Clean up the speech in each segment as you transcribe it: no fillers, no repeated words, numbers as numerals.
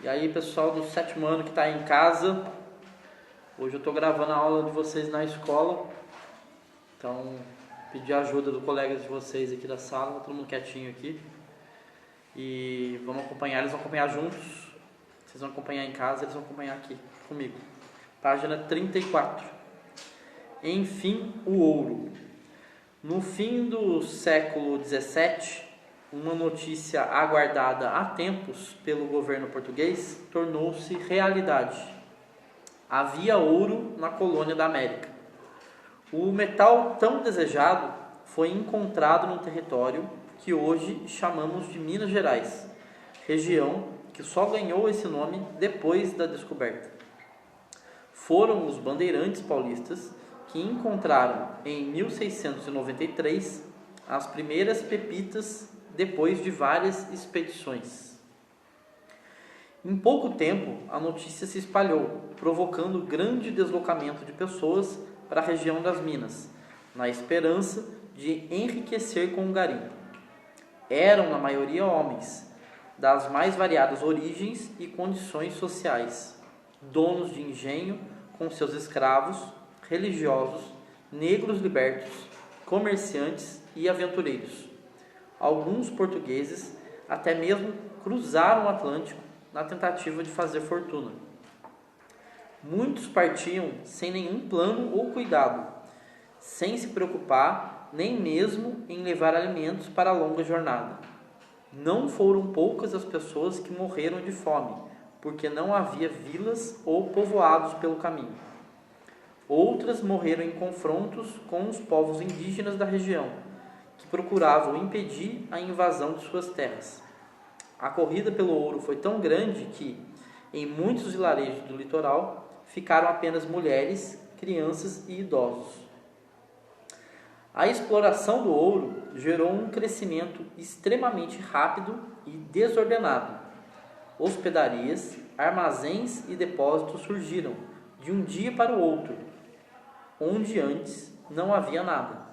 E aí, pessoal do 7º ano que está aí em casa, hoje eu estou gravando a aula de vocês na escola, então pedi a ajuda do colega de vocês aqui da sala, todo mundo quietinho aqui, e vamos acompanhar, eles vão acompanhar juntos, vocês vão acompanhar em casa, eles vão acompanhar aqui comigo. Página 34. Enfim, o ouro. No fim do século XVII, uma notícia aguardada há tempos pelo governo português tornou-se realidade. Havia ouro na colônia da América. O metal tão desejado foi encontrado no território que hoje chamamos de Minas Gerais, região que só ganhou esse nome depois da descoberta. Foram os bandeirantes paulistas que encontraram em 1693 as primeiras pepitas depois de várias expedições. Em pouco tempo, a notícia se espalhou, provocando grande deslocamento de pessoas para a região das minas, na esperança de enriquecer com o garimpo. Eram, na maioria, homens, das mais variadas origens e condições sociais, donos de engenho com seus escravos, religiosos, negros libertos, comerciantes e aventureiros. Alguns portugueses até mesmo cruzaram o Atlântico na tentativa de fazer fortuna. Muitos partiam sem nenhum plano ou cuidado, sem se preocupar nem mesmo em levar alimentos para a longa jornada. Não foram poucas as pessoas que morreram de fome, porque não havia vilas ou povoados pelo caminho. Outras morreram em confrontos com os povos indígenas da região, que procuravam impedir a invasão de suas terras. A corrida pelo ouro foi tão grande que, em muitos vilarejos do litoral, ficaram apenas mulheres, crianças e idosos. A exploração do ouro gerou um crescimento extremamente rápido e desordenado. Hospedarias, armazéns e depósitos surgiram de um dia para o outro, onde antes não havia nada.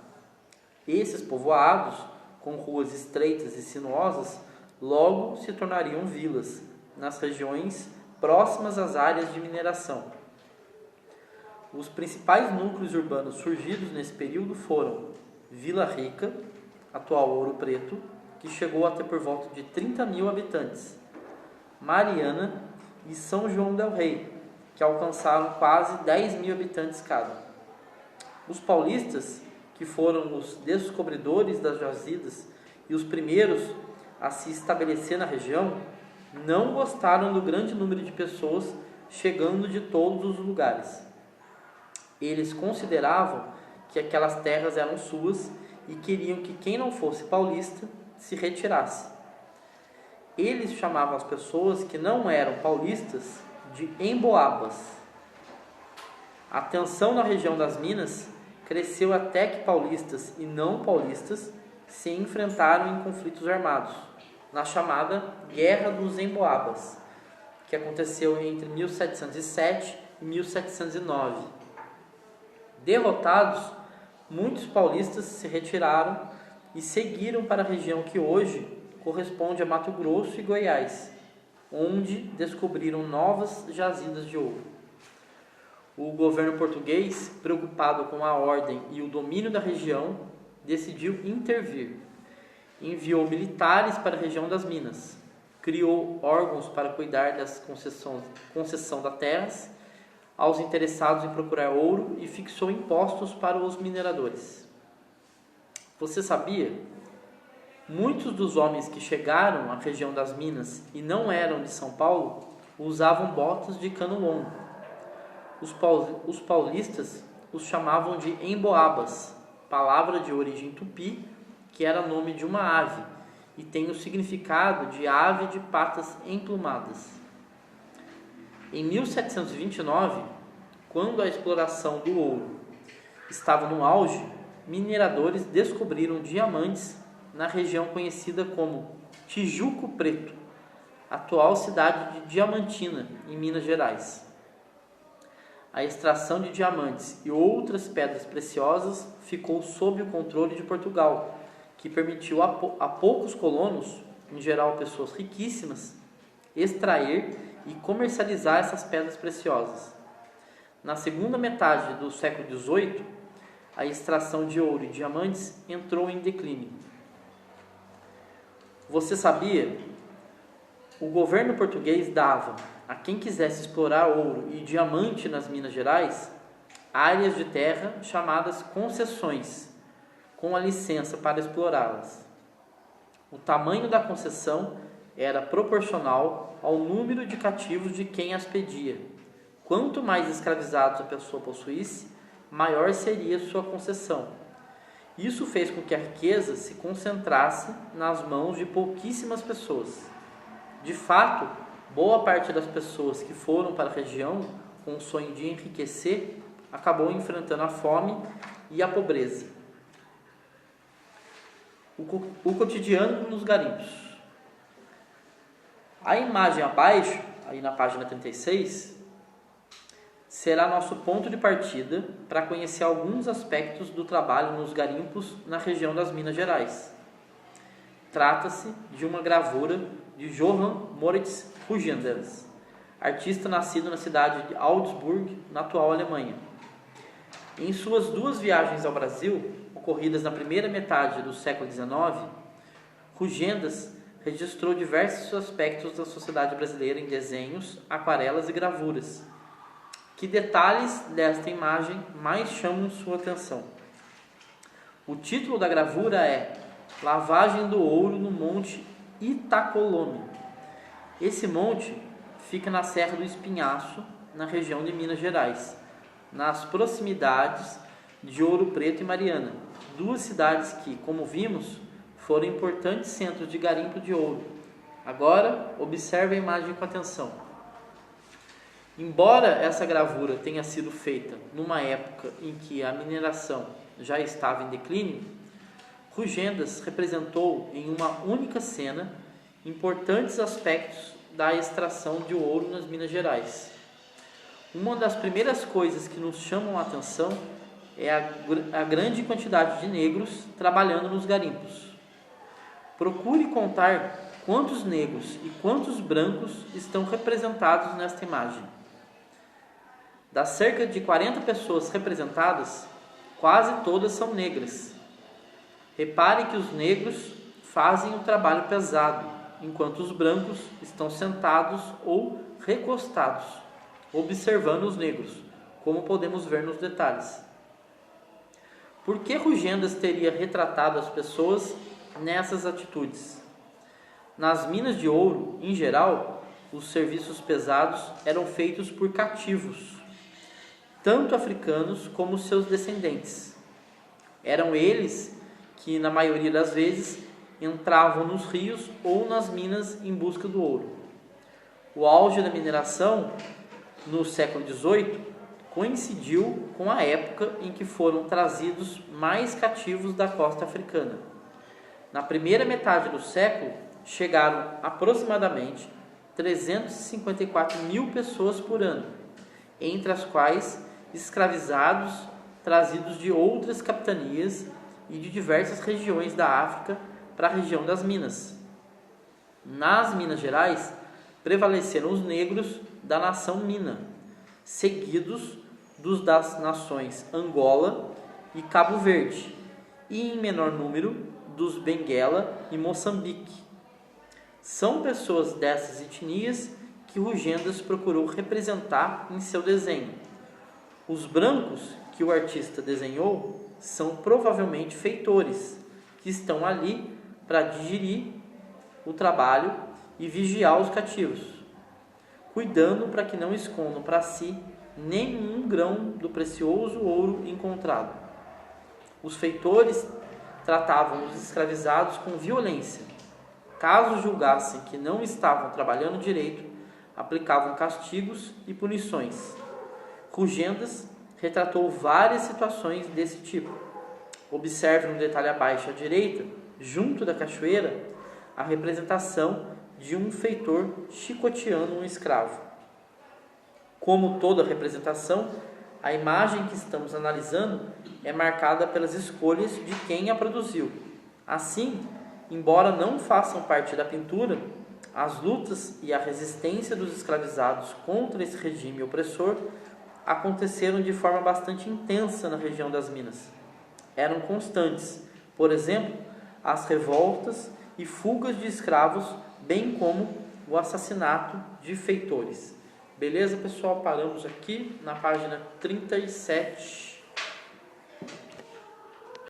Esses povoados, com ruas estreitas e sinuosas, logo se tornariam vilas, nas regiões próximas às áreas de mineração. Os principais núcleos urbanos surgidos nesse período foram Vila Rica, atual Ouro Preto, que chegou a ter por volta de 30 mil habitantes, Mariana e São João del Rei, que alcançaram quase 10 mil habitantes cada. Os paulistas, que foram os descobridores das jazidas e os primeiros a se estabelecer na região, não gostaram do grande número de pessoas chegando de todos os lugares. Eles consideravam que aquelas terras eram suas e queriam que quem não fosse paulista se retirasse. Eles chamavam as pessoas que não eram paulistas de emboabas. A tensão na região das Minas cresceu até que paulistas e não paulistas se enfrentaram em conflitos armados, na chamada Guerra dos Emboabas, que aconteceu entre 1707 e 1709. Derrotados, muitos paulistas se retiraram e seguiram para a região que hoje corresponde a Mato Grosso e Goiás, onde descobriram novas jazidas de ouro. O governo português, preocupado com a ordem e o domínio da região, decidiu intervir. Enviou militares para a região das minas, criou órgãos para cuidar da concessão das terras aos interessados em procurar ouro e fixou impostos para os mineradores. Você sabia? Muitos dos homens que chegaram à região das minas e não eram de São Paulo usavam botas de cano longo. Os paulistas os chamavam de emboabas, palavra de origem tupi, que era nome de uma ave e tem o significado de ave de patas emplumadas. Em 1729, quando a exploração do ouro estava no auge, mineradores descobriram diamantes na região conhecida como Tijuco Preto, atual cidade de Diamantina, em Minas Gerais. A extração de diamantes e outras pedras preciosas ficou sob o controle de Portugal, que permitiu a poucos colonos, em geral pessoas riquíssimas, extrair e comercializar essas pedras preciosas. Na segunda metade do século XVIII, a extração de ouro e diamantes entrou em declínio. Você sabia? O governo português dava a quem quisesse explorar ouro e diamante nas Minas Gerais áreas de terra chamadas concessões, com a licença para explorá-las. O tamanho da concessão era proporcional ao número de cativos de quem as pedia. Quanto mais escravizados a pessoa possuísse, maior seria sua concessão. Isso fez com que a riqueza se concentrasse nas mãos de pouquíssimas pessoas. De fato, boa parte das pessoas que foram para a região com o sonho de enriquecer acabou enfrentando a fome e a pobreza. O cotidiano nos garimpos. A imagem abaixo, aí na página 36, será nosso ponto de partida para conhecer alguns aspectos do trabalho nos garimpos na região das Minas Gerais. Trata-se de uma gravura de Johann Moritz Hugenders, artista nascido na cidade de Augsburg, na atual Alemanha. Em suas 2 viagens ao Brasil, ocorridas na primeira metade do século XIX, Hugenders registrou diversos aspectos da sociedade brasileira em desenhos, aquarelas e gravuras. Que detalhes desta imagem mais chamam sua atenção? O título da gravura é Lavagem do Ouro no Monte Itacolome. Esse monte fica na Serra do Espinhaço, na região de Minas Gerais, nas proximidades de Ouro Preto e Mariana, 2 cidades que, como vimos, foram importantes centros de garimpo de ouro. Agora, observe a imagem com atenção. Embora essa gravura tenha sido feita numa época em que a mineração já estava em declínio, Hugenders representou em uma única cena importantes aspectos da extração de ouro nas Minas Gerais. Uma das primeiras coisas que nos chamam a atenção é a grande quantidade de negros trabalhando nos garimpos. Procure contar quantos negros e quantos brancos estão representados nesta imagem. Das cerca de 40 pessoas representadas, quase todas são negras. Repare que os negros fazem o trabalho pesado, enquanto os brancos estão sentados ou recostados, observando os negros, como podemos ver nos detalhes. Por que Hugenders teria retratado as pessoas nessas atitudes? Nas minas de ouro, em geral, os serviços pesados eram feitos por cativos, tanto africanos como seus descendentes. Eram eles que, na maioria das vezes, entravam nos rios ou nas minas em busca do ouro. O auge da mineração, no século XVIII, coincidiu com a época em que foram trazidos mais cativos da costa africana. Na primeira metade do século, chegaram aproximadamente 354 mil pessoas por ano, entre as quais escravizados trazidos de outras capitanias e de diversas regiões da África para a região das Minas. Nas Minas Gerais, prevaleceram os negros da nação Mina, seguidos dos das nações Angola e Cabo Verde, e em menor número dos Benguela e Moçambique. São pessoas dessas etnias que Hugenders procurou representar em seu desenho. Os brancos que o artista desenhou são provavelmente feitores, que estão ali para digerir o trabalho e vigiar os cativos, cuidando para que não escondam para si nenhum grão do precioso ouro encontrado. Os feitores tratavam os escravizados com violência. Caso julgassem que não estavam trabalhando direito, aplicavam castigos e punições. Hugenders retratou várias situações desse tipo. Observe no detalhe abaixo à direita, junto da cachoeira, a representação de um feitor chicoteando um escravo. Como toda representação, a imagem que estamos analisando é marcada pelas escolhas de quem a produziu. Assim, embora não façam parte da pintura, As lutas e a resistência dos escravizados contra esse regime opressor aconteceram de forma bastante intensa na região das Minas. Eram constantes, por exemplo, as revoltas e fugas de escravos, bem como o assassinato de feitores. Beleza, pessoal? Paramos aqui na página 37.